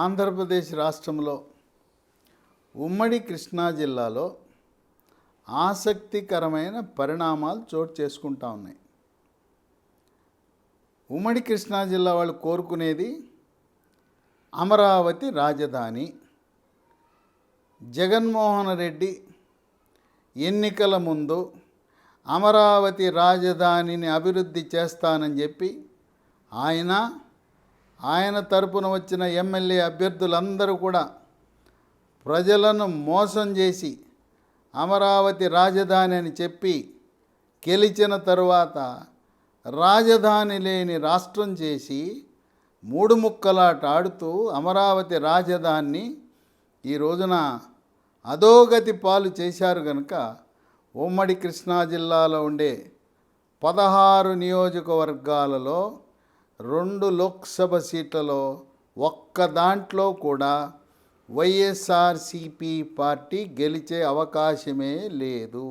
ఆంధ్రప్రదేశ్ రాష్ట్రంలో ఉమ్మడి కృష్ణా జిల్లాలో ఆసక్తికరమైన పరిణామాలు చోటు చేసుకుంటా ఉన్నాయి. ఉమ్మడి కృష్ణా జిల్లా వాళ్ళు కోరుకునేది అమరావతి రాజధాని. జగన్మోహన్ రెడ్డి ఎన్నికల ముందు అమరావతి రాజధానిని అభివృద్ధి చేస్తానని చెప్పి ఆయన తరపున వచ్చిన ఎమ్మెల్యే అభ్యర్థులందరూ కూడా ప్రజలను మోసం చేసి అమరావతి రాజధాని అని చెప్పి గెలిచిన తరువాత రాజధాని లేని రాష్ట్రం చేసి మూడు ముక్కలాట ఆడుతూ అమరావతి రాజధానిని ఈ రోజున అధోగతి పాలు చేశారు కనుక ఉమ్మడి కృష్ణా జిల్లాలో ఉండే 16 నియోజకవర్గాలలో 2 లోక్సభ సీట్లలో ఒక్క దాంట్లో కూడా వైఎస్ఆర్సిపి పార్టీ గెలిచే అవకాశమే లేదు.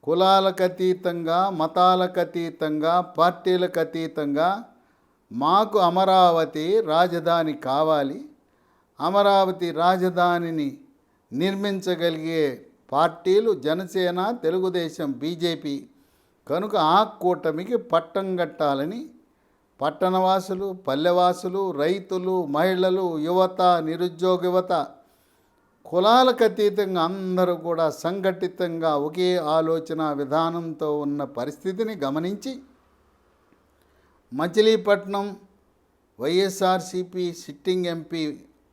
కులాలకు అతీతంగా, మతాలకు అతీతంగా, పార్టీలకు అతీతంగా మాకు అమరావతి రాజధాని కావాలి, అమరావతి రాజధానిని నిర్మించగలిగే పార్టీలు జనసేన, తెలుగుదేశం, బీజేపీ కనుక ఆ కూటమికి పట్టం కట్టాలని పట్టణవాసులు, పల్లెవాసులు, రైతులు, మహిళలు, యువత, నిరుద్యోగ యువత కులాలకు అతీతంగా అందరూ కూడా సంఘటితంగా ఒకే ఆలోచన విధానంతో ఉన్న పరిస్థితిని గమనించి మచిలీపట్నం వైఎస్ఆర్సిపి సిట్టింగ్ ఎంపీ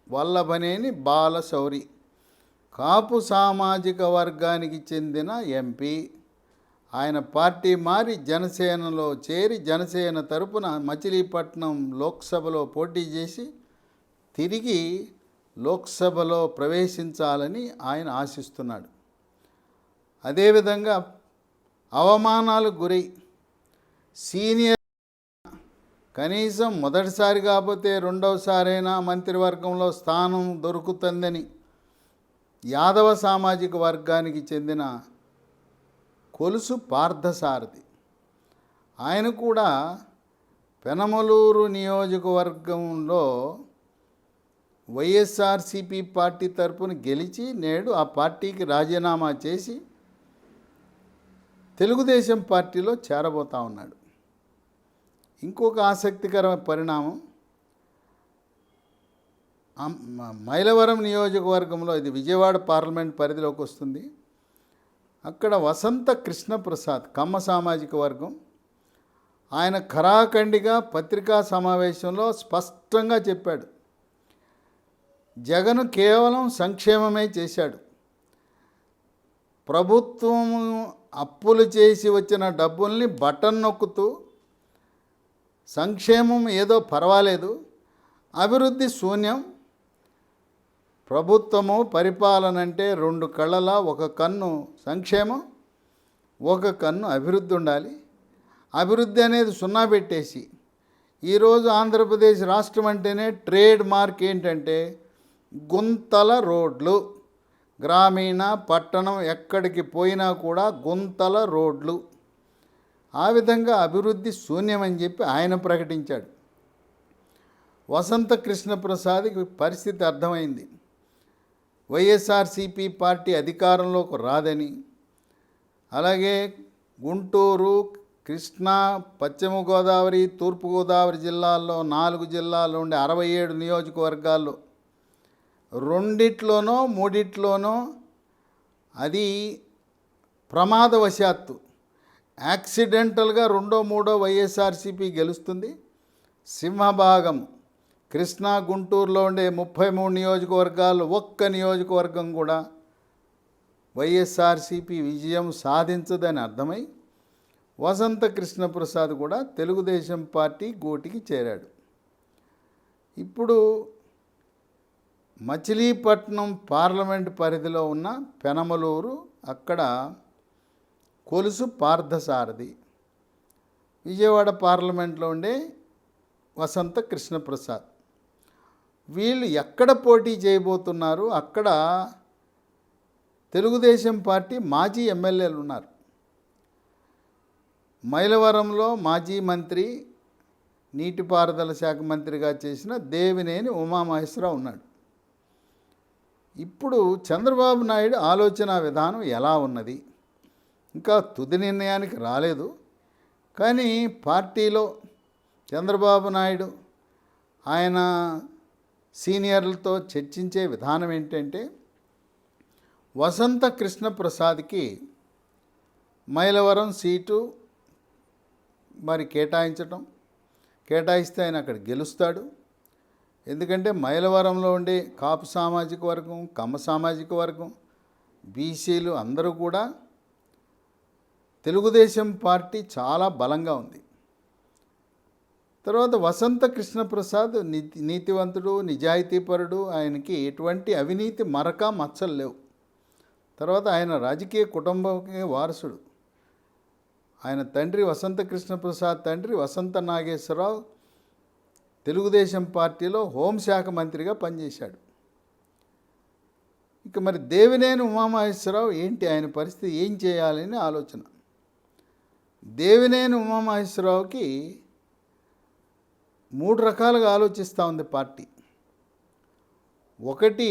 వల్లభనేని బాలశౌరి కాపు సామాజిక వర్గానికి చెందిన ఎంపీ, ఆయన పార్టీ మారి జనసేనలో చేరి జనసేన తరపున మచిలీపట్నం లోక్సభలో పోటీ చేసి తిరిగి లోక్సభలో ప్రవేశించాలని ఆయన ఆశిస్తున్నాడు. అదేవిధంగా అవమానాలకు గురై సీనియర్ కనీసం మొదటిసారి కాకపోతే రెండవసారైనా మంత్రివర్గంలో స్థానం దొరుకుతుందని యాదవ సామాజిక వర్గానికి చెందిన కొలుసు పార్థసారథి, ఆయన కూడా పెనమలూరు నియోజకవర్గంలో వైఎస్ఆర్సిపి పార్టీ తరపున గెలిచి నేడు ఆ పార్టీకి రాజీనామా చేసి తెలుగుదేశం పార్టీలో చేరబోతా ఉన్నాడు. ఇంకొక ఆసక్తికరమైన పరిణామం మైలవరం నియోజకవర్గంలో, ఇది విజయవాడ పార్లమెంట్ పరిధిలోకి వస్తుంది. అక్కడ వసంత కృష్ణప్రసాద్ కమ్మ సామాజిక వర్గం, ఆయన ఖరాఖండిగా పత్రికా సమావేశంలో స్పష్టంగా చెప్పాడు, జగన్ కేవలం సంక్షేమమే చేశాడు, ప్రభుత్వం అప్పులు చేసి వచ్చిన డబ్బుల్ని బటన్ నొక్కుతూ సంక్షేమం ఏదో పర్వాలేదు, అభివృద్ధి శూన్యం, ప్రభుత్వము పరిపాలన అంటే 2 కళ్ళలా ఒక కన్ను సంక్షేమం, ఒక కన్ను అభివృద్ధి ఉండాలి, అభివృద్ధి అనేది సున్నా పెట్టేసి ఈరోజు ఆంధ్రప్రదేశ్ రాష్ట్రం అంటేనే ట్రేడ్ మార్క్ ఏంటంటే గుంతల రోడ్లు, గ్రామీణ పట్టణం ఎక్కడికి పోయినా కూడా గుంతల రోడ్లు, ఆ విధంగా అభివృద్ధి శూన్యమని చెప్పి ఆయన ప్రకటించాడు. వసంత కృష్ణప్రసాద్కి పరిస్థితి అర్థమైంది, వైఎస్ఆర్సిపి పార్టీ అధికారంలోకి రాదని, అలాగే గుంటూరు, కృష్ణా, పశ్చిమ గోదావరి, తూర్పుగోదావరి జిల్లాల్లో 4 జిల్లాల్లో ఉండే 67 నియోజకవర్గాల్లో 2 3 అది ప్రమాదవశాత్తు యాక్సిడెంటల్గా 2వ 3వ వైఎస్ఆర్సిపి గెలుస్తుంది. సింహభాగం కృష్ణా, గుంటూరులో ఉండే 33 నియోజకవర్గాలు ఒక్క నియోజకవర్గం కూడా వైఎస్ఆర్సిపి విజయం సాధించదని అర్థమై వసంత కృష్ణప్రసాద్ కూడా తెలుగుదేశం పార్టీ గూటికి చేరాడు. ఇప్పుడు మచిలీపట్నం పార్లమెంట్ పరిధిలో ఉన్న పెనమలూరు, అక్కడ కొలుసు పార్థసారథి, విజయవాడ పార్లమెంట్లో ఉండే వసంత కృష్ణప్రసాద్, వీళ్ళు ఎక్కడ పోటీ చేయబోతున్నారు? అక్కడ తెలుగుదేశం పార్టీ మాజీ ఎమ్మెల్యేలు ఉన్నారు. మైలవరంలో మాజీ మంత్రి నీటిపారుదల శాఖ మంత్రిగా చేసిన దేవినేని ఉమామహేశ్వరరావు ఉన్నాడు. ఇప్పుడు చంద్రబాబు నాయుడు ఆలోచన విధానం ఎలా ఉన్నది? ఇంకా తుది నిర్ణయానికి రాలేదు. కానీ పార్టీలో చంద్రబాబు నాయుడు ఆయన సీనియర్లతో చర్చించే విధానం ఏంటంటే, వసంత కృష్ణప్రసాద్కి మైలవరం సీటు మరి కేటాయిస్తే ఆయన అక్కడ గెలుస్తాడు. ఎందుకంటే మైలవరంలో ఉండే కాపు సామాజిక వర్గం, కమ్మ సామాజిక వర్గం, బీసీలు అందరూ కూడా తెలుగుదేశం పార్టీ చాలా బలంగా ఉంది. తర్వాత వసంత కృష్ణప్రసాద్ నీతివంతుడు, నిజాయితీపరుడు, ఆయనకి ఎటువంటి అవినీతి మరక మచ్చలు లేవు. తర్వాత ఆయన రాజకీయ కుటుంబానికి వారసుడు. ఆయన తండ్రి వసంత కృష్ణప్రసాద్ తండ్రి వసంత నాగేశ్వరరావు తెలుగుదేశం పార్టీలో హోంశాఖ మంత్రిగా పనిచేశాడు. ఇక మరి దేవినేని ఉమామహేశ్వరరావు ఏంటి, ఆయన పరిస్థితి ఏం చేయాలని ఆలోచన. దేవినేని ఉమామహేశ్వరరావుకి 3 రకాలుగా ఆలోచిస్తూ ఉంది పార్టీ. ఒకటి,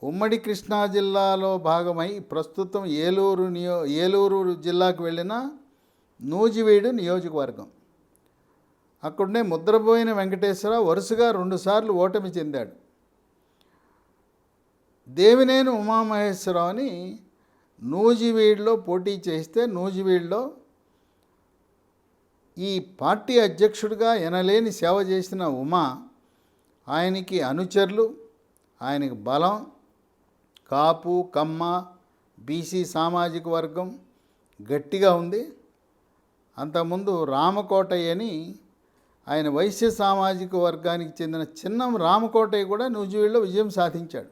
ఉమ్మడి కృష్ణా జిల్లాలో భాగమై ప్రస్తుతం ఏలూరు జిల్లాకు వెళ్ళిన నూజివీడు నియోజకవర్గం. అక్కడనే ముద్రబోయిన వెంకటేశ్వరరావు వరుసగా 2 సార్లు ఓటమి చెందాడు. దేవినేని ఉమామహేశ్వరరావుని నూజివీడులో పోటీ చేస్తే నూజివీడులో ఈ పార్టీ అధ్యక్షుడిగా ఎనలేని సేవ చేసిన ఉమా, ఆయనకి అనుచరులు, ఆయనకి బలం, కాపు, కమ్మ, బీసీ సామాజిక వర్గం గట్టిగా ఉంది. అంతకుముందు రామకోటయ్య అని ఆయన వైశ్య సామాజిక వర్గానికి చెందిన చిన్నం రామకోటయ్య కూడా నూజివీడులో విజయం సాధించాడు.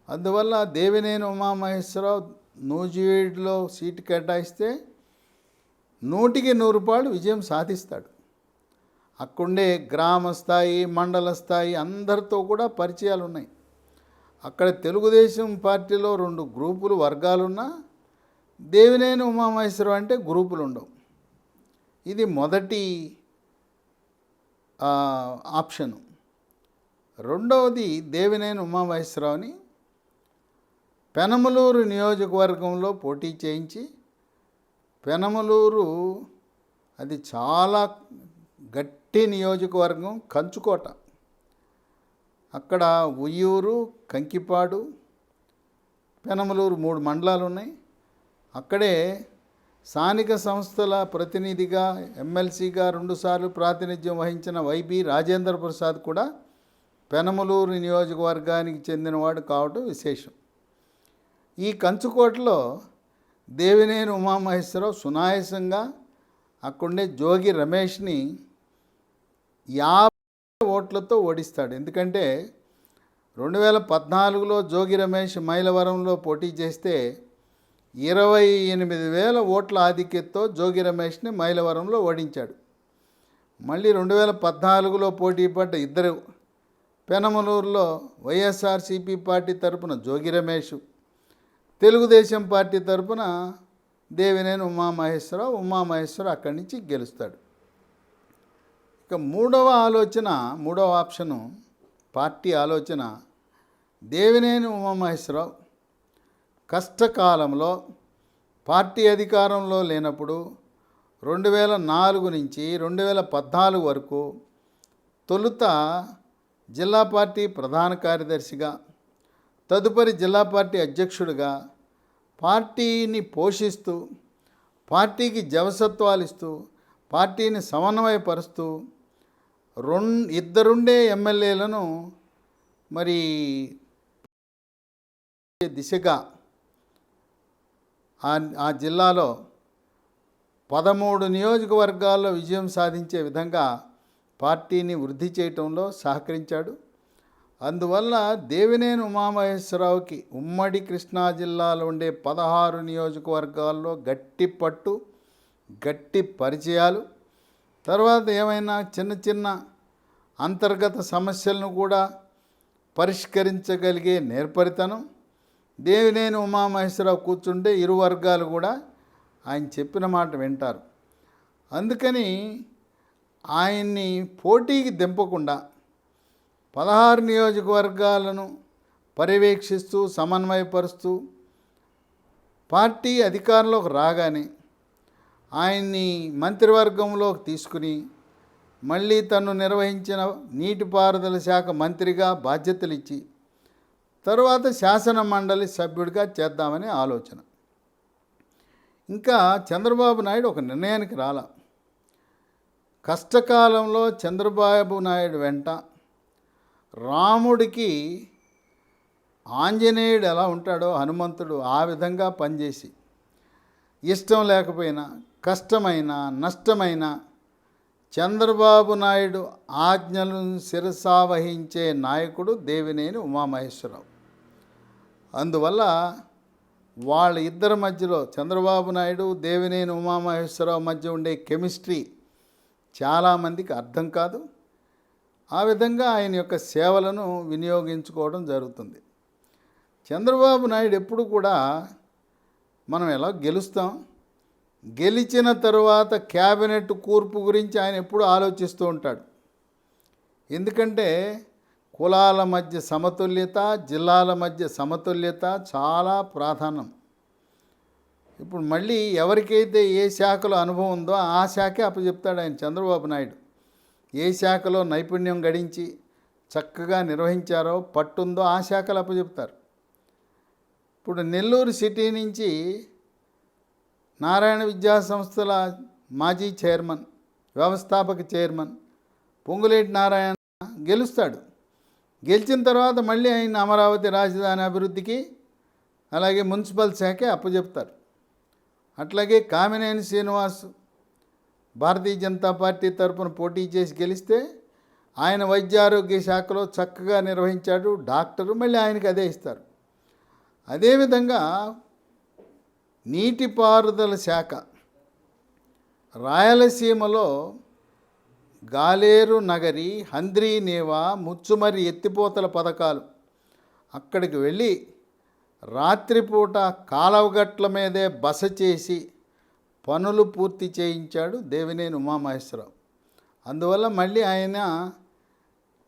అందువల్ల దేవినేని ఉమామహేశ్వరరావు నూజివీడులో సీటు కేటాయిస్తే 100కి 100 విజయం సాధిస్తాడు. అక్కడుండే గ్రామ స్థాయి, మండల స్థాయి అందరితో కూడా పరిచయాలు ఉన్నాయి. అక్కడ తెలుగుదేశం పార్టీలో 2 గ్రూపులు వర్గాలున్నా దేవినేని ఉమామహేశ్వరరావు అంటే గ్రూపులు ఉండవు. ఇది మొదటి ఆప్షను. రెండవది, దేవినేని ఉమామహేశ్వరరావుని పెనమలూరు నియోజకవర్గంలో పోటీ చేయించి, పెనమలూరు అది చాలా గట్టి నియోజకవర్గం, కంచుకోట. అక్కడ ఉయ్యూరు, కంకిపాడు, పెనమలూరు 3 మండలాలు ఉన్నాయి. అక్కడే స్థానిక సంస్థల ప్రతినిధిగా, ఎమ్మెల్సీగా 2 సార్లు ప్రాతినిధ్యం వహించిన వైబి రాజేంద్ర ప్రసాద్ కూడా పెనమలూరు నియోజకవర్గానికి చెందినవాడు కావడం విశేషం. ఈ కంచుకోటలో దేవినేని ఉమామహేశ్వరరావు సునాయాసంగా అక్కడుండే జోగి రమేష్ని 50 ఓట్లతో ఓడిస్తాడు. ఎందుకంటే 2014లో జోగి రమేష్ మైలవరంలో పోటీ చేస్తే 28,000 ఓట్ల ఆధిక్యతతో జోగి రమేష్ని మైలవరంలో ఓడించాడు. మళ్ళీ 2014లో పోటీ పడ్డ ఇద్దరు పెనమలూరులో వైఎస్ఆర్సీపీ పార్టీ తరపున జోగి రమేష్, తెలుగుదేశం పార్టీ తరపున దేవినేని ఉమామహేశ్వరరావు అక్కడి నుంచి గెలుస్తాడు. ఇక మూడవ ఆప్షను, పార్టీ ఆలోచన, దేవినేని ఉమామహేశ్వరరావు కష్టకాలంలో పార్టీ అధికారంలో లేనప్పుడు 2004 నుంచి 2014 వరకు తొలుత జిల్లా పార్టీ ప్రధాన కార్యదర్శిగా, తదుపరి జిల్లా పార్టీ అధ్యక్షుడిగా పార్టీని పోషిస్తూ, పార్టీకి జవసత్వాలు ఇస్తూ, పార్టీని సమన్వయపరుస్తూ, ఇద్దరుండే ఎమ్మెల్యేలను మరి దిశగా ఆ జిల్లాలో 13 నియోజకవర్గాల్లో విజయం సాధించే విధంగా పార్టీని వృద్ధి చేయటంలో సహకరించాడు. అందువల్ల దేవినేని ఉమామహేశ్వరరావుకి ఉమ్మడి కృష్ణా జిల్లాలో ఉండే 16 నియోజకవర్గాల్లో గట్టి పట్టు, గట్టి పరిచయాలు, తర్వాత ఏమైనా చిన్న అంతర్గత సమస్యలను కూడా పరిష్కరించగలిగే నేర్పరితనం. దేవినేని ఉమామహేశ్వరరావు కూర్చుంటే ఇరు వర్గాలు కూడా ఆయన చెప్పిన మాట వింటారు. అందుకని ఆయన్ని పోటీకి దింపకుండా 16 నియోజకవర్గాలను పర్యవేక్షిస్తూ సమన్వయపరుస్తూ పార్టీ అధికారంలోకి రాగానే ఆయన్ని మంత్రివర్గంలోకి తీసుకుని మళ్ళీ తను నిర్వహించిన నీటిపారుదల శాఖ మంత్రిగా బాధ్యతలు ఇచ్చి తరువాత శాసన మండలి సభ్యుడిగా చేద్దామని ఆలోచన. ఇంకా చంద్రబాబు నాయుడు ఒక నిర్ణయానికి రాల. కష్టకాలంలో చంద్రబాబు నాయుడు వెంట రాముడికి ఆంజనేయుడు ఎలా ఉంటాడో హనుమంతుడు ఆ విధంగా పనిచేసి ఇష్టం లేకపోయినా కష్టమైన నష్టమైన చంద్రబాబు నాయుడు ఆజ్ఞలను శిరసావహించే నాయకుడు దేవినేని ఉమామహేశ్వరరావు. అందువల్ల వాళ్ళ ఇద్దరి మధ్యలో చంద్రబాబు నాయుడు దేవినేని ఉమామహేశ్వరరావు మధ్య ఉండే కెమిస్ట్రీ చాలామందికి అర్థం కాదు. ఆ విధంగా ఆయన యొక్క సేవలను వినియోగించుకోవడం జరుగుతుంది. చంద్రబాబు నాయుడు ఎప్పుడు కూడా మనం ఎలా గెలుస్తాం, గెలిచిన తరువాత క్యాబినెట్ కూర్పు గురించి ఆయన ఎప్పుడు ఆలోచిస్తూ ఉంటాడు. ఎందుకంటే కులాల మధ్య సమతుల్యత, జిల్లాల మధ్య సమతుల్యత చాలా ప్రాధాన్యం. ఇప్పుడు మళ్ళీ ఎవరికైతే ఏ శాఖలో అనుభవం ఉందో ఆ శాఖే అప్పచెప్తాడు ఆయన చంద్రబాబు నాయుడు. ఏ శాఖలో నైపుణ్యం గడించి చక్కగా నిర్వహించారో పట్టుందో ఆ శాఖలు అప్పచెప్తారు. ఇప్పుడు నెల్లూరు సిటీ నుంచి నారాయణ విద్యా సంస్థల మాజీ చైర్మన్, వ్యవస్థాపక చైర్మన్ పొంగులేటి నారాయణ గెలుస్తాడు. గెలిచిన తర్వాత మళ్ళీ ఆయన అమరావతి రాజధాని అభివృద్ధికి అలాగే మున్సిపల్ శాఖే అప్పచెప్తారు. అట్లాగే కామినేని శ్రీనివాస్ భారతీయ జనతా పార్టీ తరఫున పోటీ చేసి గెలిస్తే ఆయన వైద్యారోగ్య శాఖలో చక్కగా నిర్వహించాడు, డాక్టరు, మళ్ళీ ఆయనకి అదే ఇస్తారు. అదేవిధంగా నీటిపారుదల శాఖ రాయలసీమలో గాలేరు నగరి, హంద్రీ నీవా, ముచ్చుమరి ఎత్తిపోతల పథకాలు అక్కడికి వెళ్ళి రాత్రిపూట కాలవగట్ల మీదే బస చేసి పనులు పూర్తి చేయించాడు దేవినేని ఉమామహేశ్వరరావు. అందువల్ల మళ్ళీ ఆయన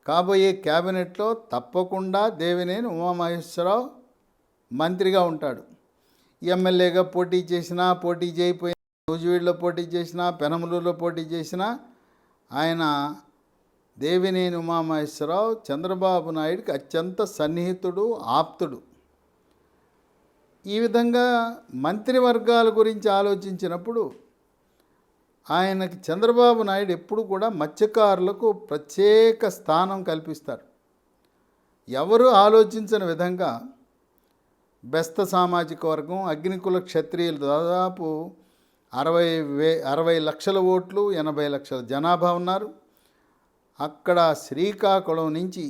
కాబోయే క్యాబినెట్లో తప్పకుండా దేవినేని ఉమామహేశ్వరరావు మంత్రిగా ఉంటాడు. ఎమ్మెల్యేగా పోటీ చేసినా, పోటీ చేయకపోయినా, నూజివీడులో పోటీ చేసినా, పెనమలూరులో పోటీ చేసినా ఆయన దేవినేని ఉమామహేశ్వరరావు చంద్రబాబు నాయుడికి అత్యంత సన్నిహితుడు, ఆప్తుడు. ఈ విధంగా మంత్రివర్గాల గురించి ఆలోచించినప్పుడు ఆయనకి చంద్రబాబు నాయుడు ఎప్పుడు కూడా మత్స్యకారులకు ప్రత్యేక స్థానం కల్పిస్తారు. ఎవరు ఆలోచించిన విధంగా బెస్త సామాజిక వర్గం, అగ్నికుల క్షత్రియులు దాదాపు 60 లక్షల ఓట్లు, 80 లక్షల జనాభా ఉన్నారు. అక్కడ శ్రీకాకుళం నుంచి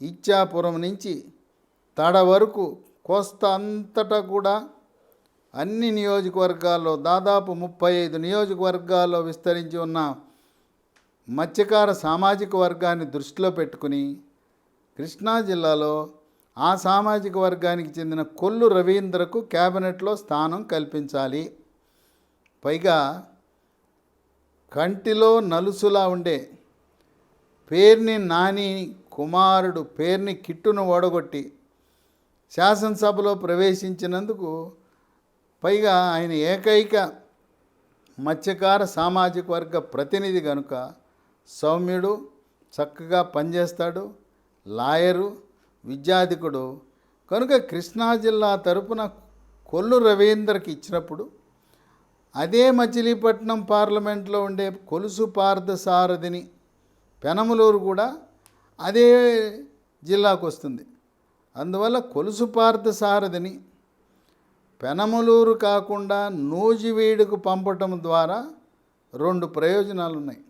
ఇచ్చాపురం నుంచి తడ వరకు కోస్తా అంతటా కూడా అన్ని నియోజకవర్గాల్లో దాదాపు 35 నియోజకవర్గాల్లో విస్తరించి ఉన్న మత్స్యకార సామాజిక వర్గాన్ని దృష్టిలో పెట్టుకుని కృష్ణా జిల్లాలో ఆ సామాజిక వర్గానికి చెందిన కొల్లు రవీంద్రకు క్యాబినెట్లో స్థానం కల్పించాలి. పైగా కంటిలో నలుసులా ఉండే పేర్ని నాని కుమారుడు పేర్ని కిట్టును ఓడగొట్టి శాసనసభలో ప్రవేశించినందుకు, పైగా ఆయన ఏకైక మత్స్యకార సామాజిక వర్గ ప్రతినిధి కనుక సౌమ్యుడు, చక్కగా పనిచేస్తాడు, లాయరు, విద్యాధికుడు కనుక కృష్ణా జిల్లా తరపున కొల్లు రవీంద్రకి ఇచ్చినప్పుడు అదే మచిలీపట్నం పార్లమెంట్లో ఉండే కొలుసు పార్థసారథిని పెనమలూరు కూడా అదే జిల్లాకు వస్తుంది. అందువల్ల కొలుసు పార్థసారథిని పెనమలూరు కాకుండా నూజివీడుకు పంపటం ద్వారా 2 ప్రయోజనాలు ఉన్నాయి.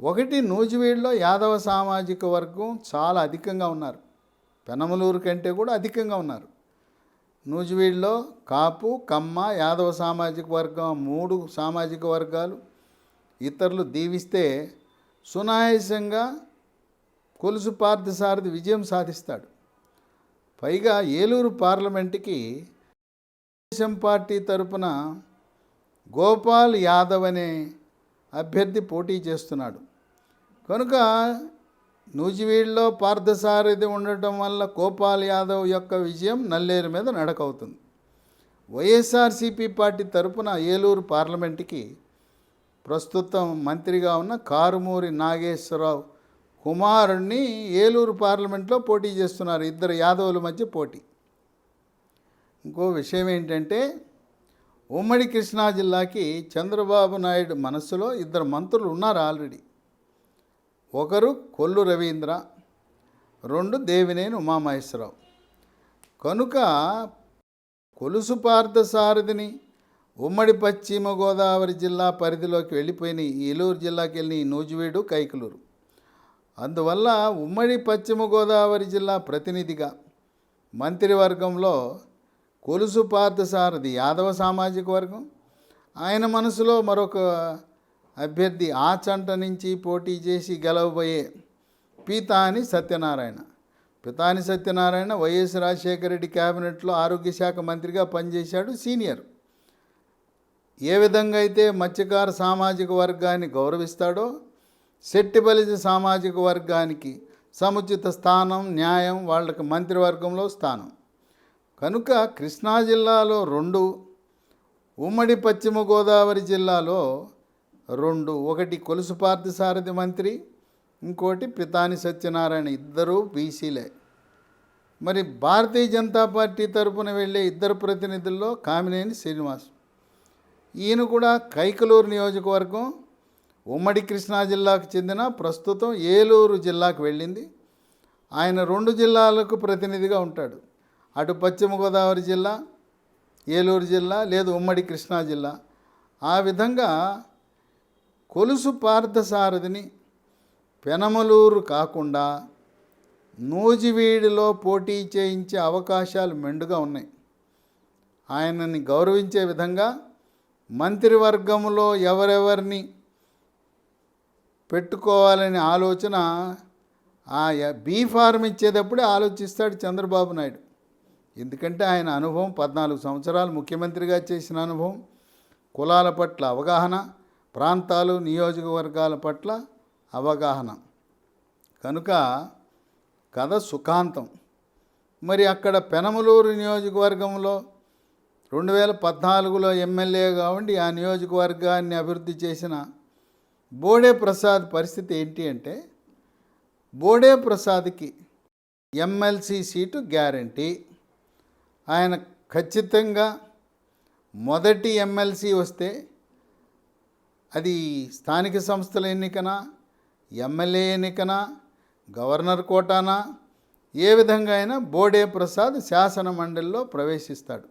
ఒకటి, నూజివీడులో యాదవ సామాజిక వర్గం చాలా అధికంగా ఉన్నారు, పెనమలూరు కంటే కూడా అధికంగా ఉన్నారు. నూజివీడులో కాపు, కమ్మ, యాదవ సామాజిక వర్గం 3 సామాజిక వర్గాలు ఇతరులు దీవిస్తే సునాయాసంగా కొలుసు పార్థసారథి విజయం సాధిస్తాడు. పైగా ఏలూరు పార్లమెంటుకి తెలుగుదేశం పార్టీ తరపున గోపాల్ యాదవ్ అనే అభ్యర్థి పోటీ చేస్తున్నాడు. కనుక నూజివీడులో పార్థసారథి ఉండటం వల్ల గోపాల్ యాదవ్ యొక్క విజయం నల్లేరు మీద నడకవుతుంది. వైఎస్ఆర్సీపీ పార్టీ తరపున ఏలూరు పార్లమెంటుకి ప్రస్తుతం మంత్రిగా ఉన్న కారుమూరి నాగేశ్వరరావు కుమారుణ్ణి ఏలూరు పార్లమెంట్లో పోటీ చేస్తున్నారు. ఇద్దరు యాదవుల మధ్య పోటీ. ఇంకో విషయం ఏంటంటే, ఉమ్మడి కృష్ణా జిల్లాకి చంద్రబాబు నాయుడు మనస్సులో ఇద్దరు మంత్రులు ఉన్నారు ఆల్రెడీ. ఒకరు కొల్లు రవీంద్ర, రెండు దేవినేని ఉమామహేశ్వరరావు. కనుక కొలుసు పార్థసారథిని ఉమ్మడి పశ్చిమ గోదావరి జిల్లా పరిధిలోకి వెళ్ళిపోయిన ఏలూరు జిల్లాకి వెళ్ళిన ఈ నూజివీడు, కైకలూరు. అందువల్ల ఉమ్మడి పశ్చిమ గోదావరి జిల్లా ప్రతినిధిగా మంత్రివర్గంలో కొలుసు పార్థసారథి యాదవ సామాజిక వర్గం, ఆయన మనసులో మరొక అభ్యర్థి ఆచంట నుంచి పోటీ చేసి గెలవబోయే పీతాని సత్యనారాయణ. పితాని సత్యనారాయణ వైఎస్ రాజశేఖర రెడ్డి క్యాబినెట్లో ఆరోగ్య శాఖ మంత్రిగా పనిచేశాడు, సీనియర్. ఏ విధంగా అయితే మత్స్యకార సామాజిక వర్గాన్ని గౌరవిస్తాడో శెట్టిబలిజ సామాజిక వర్గానికి సముచిత స్థానం, న్యాయం, వాళ్ళకి మంత్రివర్గంలో స్థానం. కనుక కృష్ణా జిల్లాలో 2, ఉమ్మడి పశ్చిమ గోదావరి జిల్లాలో 2, ఒకటి కొలుసు పార్థసారథి మంత్రి, ఇంకోటి పితాని సత్యనారాయణ, ఇద్దరూ బీసీలే. మరి భారతీయ జనతా పార్టీ తరపున వెళ్ళే ఇద్దరు ప్రతినిధుల్లో కామినేని శ్రీనివాస్, ఈయన కూడా కైకలూరు నియోజకవర్గం ఉమ్మడి కృష్ణా జిల్లాకు చెందిన, ప్రస్తుతం ఏలూరు జిల్లాకు వెళ్ళింది. ఆయన 2 జిల్లాలకు ప్రతినిధిగా ఉంటాడు. అటు పశ్చిమ గోదావరి జిల్లా, ఏలూరు జిల్లా, లేదు ఉమ్మడి కృష్ణా జిల్లా. ఆ విధంగా కొలుసు పార్థసారథిని పెనమలూరు కాకుండా నూజివీడులో పోటీ చేయించే అవకాశాలు మెండుగా ఉన్నాయి. ఆయనని గౌరవించే విధంగా మంత్రివర్గంలో ఎవరెవరిని పెట్టుకోవాలనే ఆలోచన ఆ బీ ఫార్మ్ ఇచ్చేటప్పుడే ఆలోచిస్తాడు చంద్రబాబు నాయుడు. ఎందుకంటే ఆయన అనుభవం 14 సంవత్సరాలు ముఖ్యమంత్రిగా చేసిన అనుభవం, కులాల పట్ల అవగాహన, ప్రాంతాలు, నియోజకవర్గాల పట్ల అవగాహన. కనుక కథ సుఖాంతం. మరి అక్కడ పెనమలూరు నియోజకవర్గంలో 2014లో ఎమ్మెల్యేగా ఉండి ఆ నియోజకవర్గాన్ని అభివృద్ధి చేసిన బోడే ప్రసాద్ పరిస్థితి ఏంటి అంటే, బోడే ప్రసాద్కి ఎమ్మెల్సీ సీటు గ్యారంటీ. ఆయన ఖచ్చితంగా మొదటి ఎమ్మెల్సీ వస్తే అది స్థానిక సంస్థల ఎన్నికనా, ఎమ్మెల్యే ఎన్నికనా, గవర్నర్ కోటానా, ఏ విధంగా అయినా బోడే ప్రసాద్ శాసన మండలిలో ప్రవేశిస్తాడు.